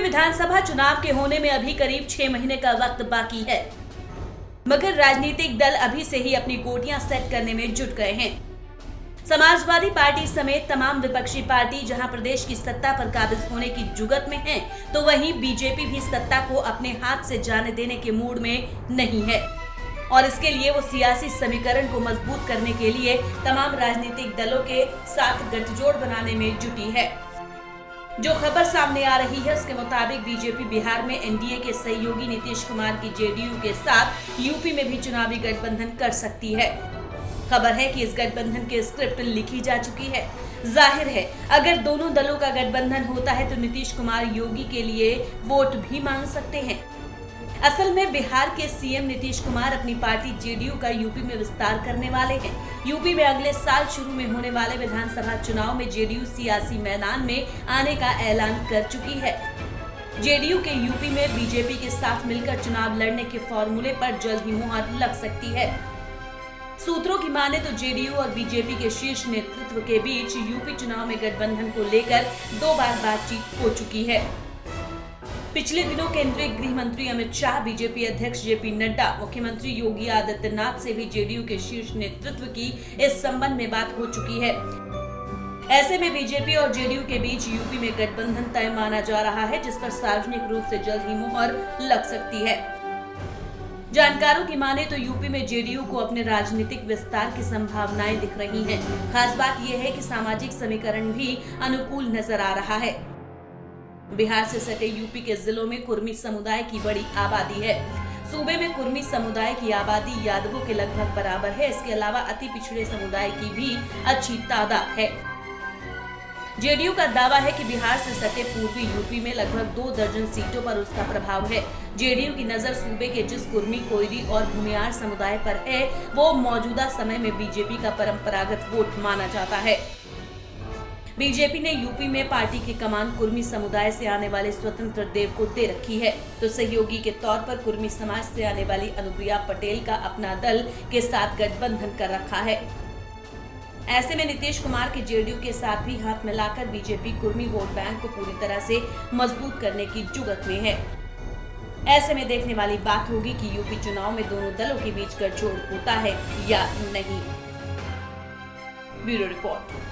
विधानसभा चुनाव के होने में अभी करीब 6 महीने का वक्त बाकी है, मगर राजनीतिक दल अभी से ही अपनी गोटियां सेट करने में जुट गए हैं। समाजवादी पार्टी समेत तमाम विपक्षी पार्टी जहां प्रदेश की सत्ता पर काबिज होने की जुगत में है, तो वहीं बीजेपी भी सत्ता को अपने हाथ से जाने देने के मूड में नहीं है और इसके लिए वो सियासी समीकरण को मजबूत करने के लिए तमाम राजनीतिक दलों के साथ गठजोड़ बनाने में जुटी है। जो खबर सामने आ रही है उसके मुताबिक बीजेपी बिहार में एनडीए के सहयोगी नीतीश कुमार की जेडीयू के साथ यूपी में भी चुनावी गठबंधन कर सकती है। खबर है कि इस गठबंधन की स्क्रिप्ट लिखी जा चुकी है। जाहिर है अगर दोनों दलों का गठबंधन होता है तो नीतीश कुमार योगी के लिए वोट भी मांग सकते हैं। असल में बिहार के सीएम नीतीश कुमार अपनी पार्टी जेडीयू का यूपी में विस्तार करने वाले हैं। यूपी में अगले साल शुरू में होने वाले विधानसभा चुनाव में जेडीयू सियासी मैदान में आने का ऐलान कर चुकी है। जेडीयू के यूपी में बीजेपी के साथ मिलकर चुनाव लड़ने के फॉर्मूले पर जल्द ही मुहर लग सकती है। सूत्रों की माने तो जेडीयू और बीजेपी के शीर्ष नेतृत्व के बीच यूपी चुनाव में गठबंधन को लेकर 2 बार बातचीत हो चुकी है। पिछले दिनों केंद्रीय गृह मंत्री अमित शाह, बीजेपी अध्यक्ष जेपी नड्डा, मुख्यमंत्री योगी आदित्यनाथ से भी जेडीयू के शीर्ष नेतृत्व की इस संबंध में बात हो चुकी है। ऐसे में बीजेपी और जेडीयू के बीच यूपी में गठबंधन तय माना जा रहा है, जिस पर सार्वजनिक रूप से जल्द ही मुहर लग सकती है। जानकारों की माने तो यूपी में जेडीयू को अपने राजनीतिक विस्तार की संभावनाएं दिख रही हैं। खास बात यह है कि सामाजिक समीकरण भी अनुकूल नजर आ रहा है। बिहार से सटे यूपी के जिलों में कुर्मी समुदाय की बड़ी आबादी है। सूबे में कुर्मी समुदाय की आबादी यादवों के लगभग बराबर है। इसके अलावा अति पिछड़े समुदाय की भी अच्छी तादाद है। जेडीयू का दावा है कि बिहार से सटे पूर्वी यूपी में लगभग 2 दर्जन सीटों पर उसका प्रभाव है। जेडीयू की नजर सूबे के जिस कुर्मी, कोयरी और भूमियार समुदाय पर है, वो मौजूदा समय में बीजेपी का परंपरागत वोट माना जाता है। बीजेपी ने यूपी में पार्टी की कमान कुर्मी समुदाय से आने वाले स्वतंत्र देव को दे रखी है, तो सहयोगी के तौर पर कुर्मी समाज से आने वाली अनुप्रिया पटेल का अपना दल के साथ गठबंधन कर रखा है। ऐसे में नीतीश कुमार के जेडीयू के साथ भी हाथ मिलाकर बीजेपी कुर्मी वोट बैंक को पूरी तरह से मजबूत करने की जुगत में है। ऐसे में देखने वाली बात होगी कि यूपी चुनाव में दोनों दलों के बीच गठजोड़ होता है या नहीं। Bureau report.